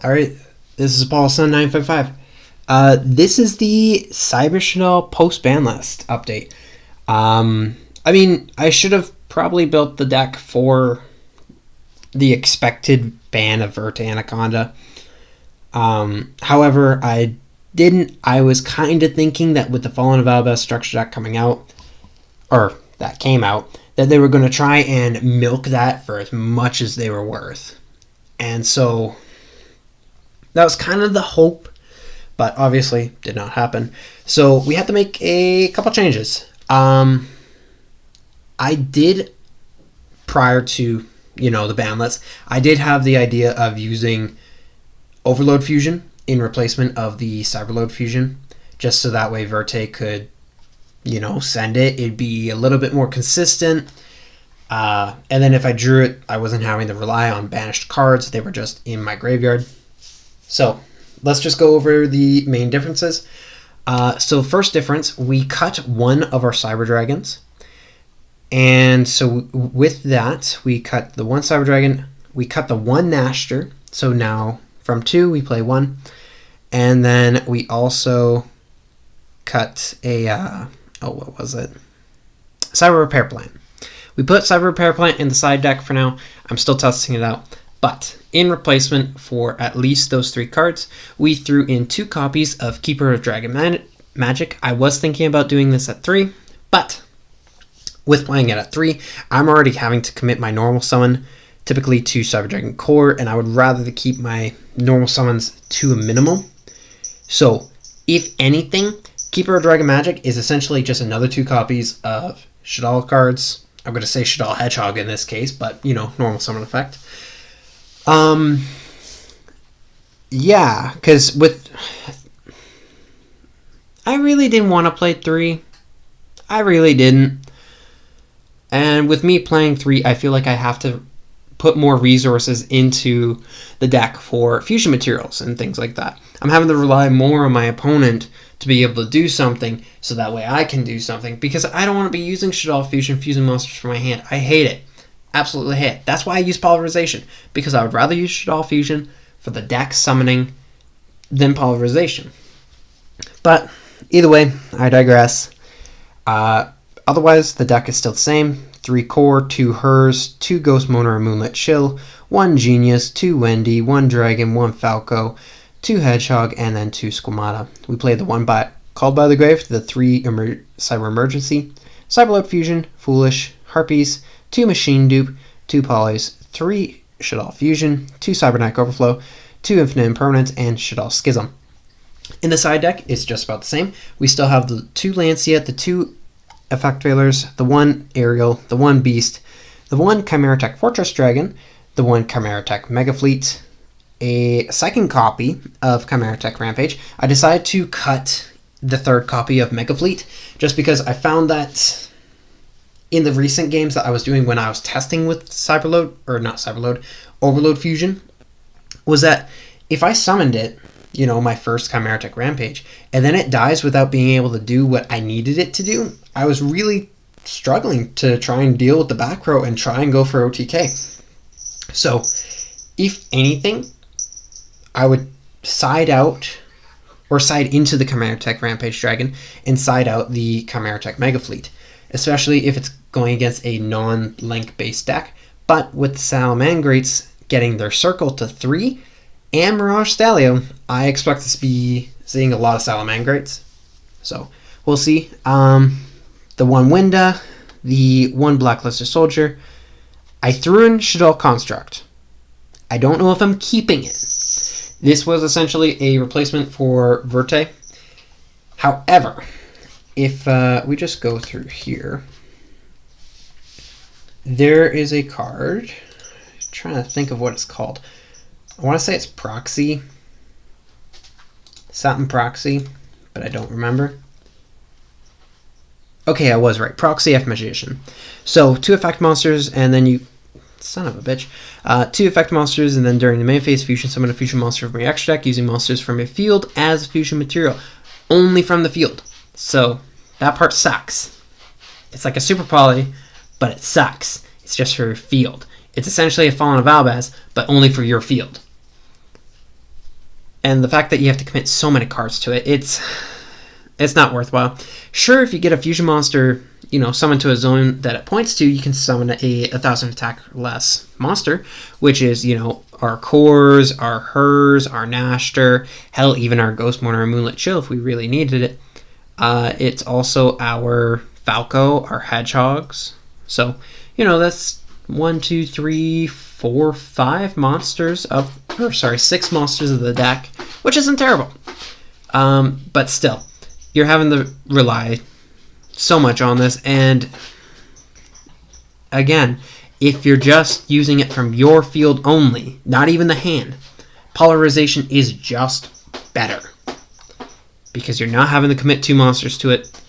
All right, this is Paul Sun 955. This is the Cyber Shaddoll post Banlist update. I mean, I should have probably built the deck for the expected ban of Verte Anaconda. However, I didn't. I was kind of thinking that with the Fallen of Albaz structure deck coming out, or that came out, that they were going to try and milk that for as much as they were worth. And so that was kind of the hope, but obviously did not happen. So we had to make a couple changes. I did, prior to, the banlets, I did have the idea of using Overload Fusion in replacement of the Cyberload Fusion, just so that way Verte could, send it. It'd be a little bit more consistent. And then if I drew it, I wasn't having to rely on banished cards. They were just in my graveyard. So let's just go over the main differences. So first difference, we cut one of our Cyber Dragons. And so with that, we cut the one Cyber Dragon, we cut the one Nashter. So now from 2, we play 1. And then we also cut a, what was it? Cyber Repair Plant. We put Cyber Repair Plant in the side deck for now. I'm still testing it out. But in replacement for at least those 3 cards, we threw in 2 copies of Keeper of Dragon Magic. I was thinking about doing this at 3, but with playing it at 3, I'm already having to commit my normal summon, typically to Cyber Dragon Core, and I would rather keep my normal summons to a minimum. So, if anything, Keeper of Dragon Magic is essentially just another 2 copies of Shaddoll cards. I'm going to say Shaddoll Hedgehog in this case, but, normal summon effect. Yeah, because I really didn't want to play 3. I really didn't. And with me playing 3, I feel like I have to put more resources into the deck for fusion materials and things like that. I'm having to rely more on my opponent to be able to do something, so that way I can do something, because I don't want to be using Shaddoll Fusion monsters for my hand. I hate it. Absolutely hate it. That's why I use Pulverization, because I would rather use Shaddoll Fusion for the deck summoning than Pulverization. But either way, I digress. Otherwise, the deck is still the same. 3 Core, 2 Hers, 2 Ghost Moaner and Moonlit Chill, 1 Genius, 2 Wendy, 1 Dragon, 1 Falco, 2 Hedgehog, and then 2 Squamata. We played the 1 Called by the Grave, the 3 Cyber Emergency, Cyberload Fusion, Foolish, Harpies, 2 Machine Dupe, 2 Polys, 3 Shaddoll Fusion, 2 Cybernetic Overflow, 2 Infinite Impermanence, and Shaddoll Schism. In the side deck, it's just about the same. We still have the 2 Lancia, the 2 Effect Veilers, the 1 Aerial, the 1 Beast, the 1 Chimera Tech Fortress Dragon, the 1 Chimera Tech Mega Fleet, a second copy of Chimera Tech Rampage. I decided to cut the 3rd copy of Mega Fleet just because I found that in the recent games that I was doing when I was testing with Overload Fusion, was that if I summoned it, my first Chimera Tech Rampage, and then it dies without being able to do what I needed it to do, I was really struggling to try and deal with the back row and try and go for OTK. So, if anything, I would side out or side into the Chimera Tech Rampage Dragon and side out the Chimera Tech Mega Fleet, especially if it's going against a non-link based deck. But with the Salamangrates getting their circle to 3 and Mirage Stallion, I expect to be seeing a lot of Salamangrates. So we'll see. The 1 Winda, the 1 Blacklisted Soldier. I threw in Shaddoll Construct. I don't know if I'm keeping it. This was essentially a replacement for Verte. However, if we just go through here, there is a card. I'm trying to think of what it's called. I want to say it's Proxy. Satin Proxy, but I don't remember. Okay, I was right. Proxy F Magician. So 2 effect monsters, and then you... Son of a bitch. 2 effect monsters, and then during the main phase, fusion summon a fusion monster from your extra deck using monsters from your field as fusion material. Only from the field. So that part sucks. It's like a Super Poly, but it sucks. It's just for your field. It's essentially a Fallen of Albaz, but only for your field. And the fact that you have to commit so many cards to it, it's not worthwhile. Sure, if you get a fusion monster, summoned to a zone that it points to, you can summon a 1,000 attack or less monster, which is, our Cores, our Hers, our Nashter, hell, even our Ghost Mourner or Moonlit Chill if we really needed it. It's also our Falco, our Hedgehogs. So, that's 1, 2, 3, 4, 5 monsters six monsters of the deck, which isn't terrible. But still, you're having to rely so much on this, and again, if you're just using it from your field only, not even the hand, Polarization is just better because you're not having to commit 2 monsters to it.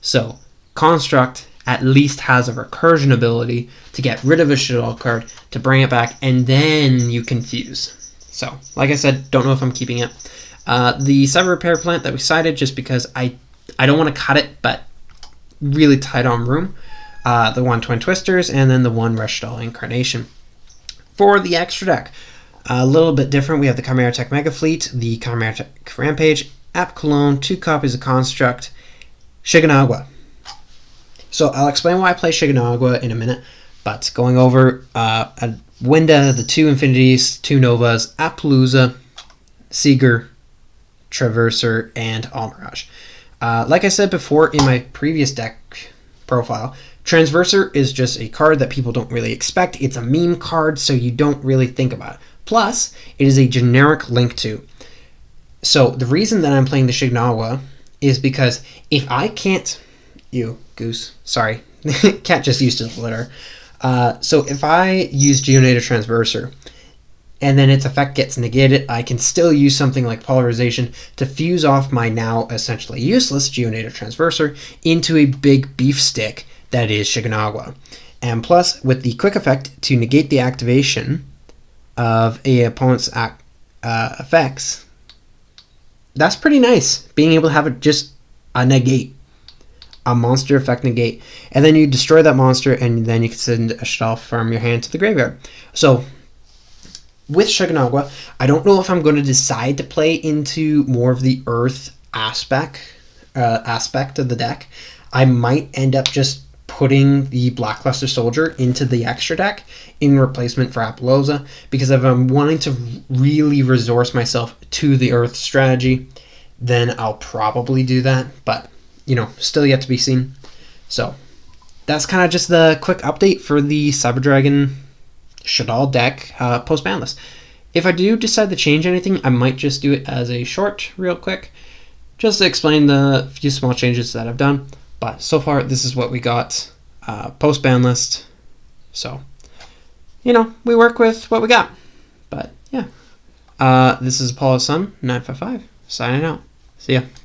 So Construct at least has a recursion ability to get rid of a Shaddoll card, to bring it back, and then you can fuse. So, like I said, don't know if I'm keeping it. The Cyber Repair Plant that we cited, just because I don't want to cut it, but really tight on room. The 1 Twin Twisters, and then the 1 Shaddoll Incarnation. For the extra deck, a little bit different. We have the Chimera Tech Mega Fleet, the Chimera Tech Rampage, App Cologne, 2 copies of Construct, Shiganagua. So I'll explain why I play Shiganagua in a minute, but going over Winda, the 2 Infinities, 2 Novas, Appaloosa, Seeger, Traverser, and Almirage. Like I said before in my previous deck profile, Transverser is just a card that people don't really expect. It's a meme card, so you don't really think about it. Plus, it is a generic Link 2. So the reason that I'm playing the Shiganagua is because if I can't... You, Goose. Sorry. Cat just used his litter. So if I use Geonator Transverser, and then its effect gets negated, I can still use something like Polarization to fuse off my now essentially useless Geonator Transverser into a big beef stick that is Shiganagua. And plus, with the quick effect to negate the activation of a opponent's effects, that's pretty nice. Being able to have just a negate, a monster effect negate, and then you destroy that monster, and then you can send a Shaddoll from your hand to the graveyard. So with Shiganagua, I don't know if I'm going to decide to play into more of the Earth aspect of the deck. I might end up just putting the Blackluster Soldier into the extra deck in replacement for Appaloosa, because if I'm wanting to really resource myself to the Earth strategy, then I'll probably do that, but still yet to be seen. So that's kind of just the quick update for the Cyber Dragon Shaddoll deck post Banlist. If I do decide to change anything, I might just do it as a short real quick, just to explain the few small changes that I've done. But so far, this is what we got post Banlist. So, we work with what we got. But yeah, this is Apollo Sun 955 signing out. See ya.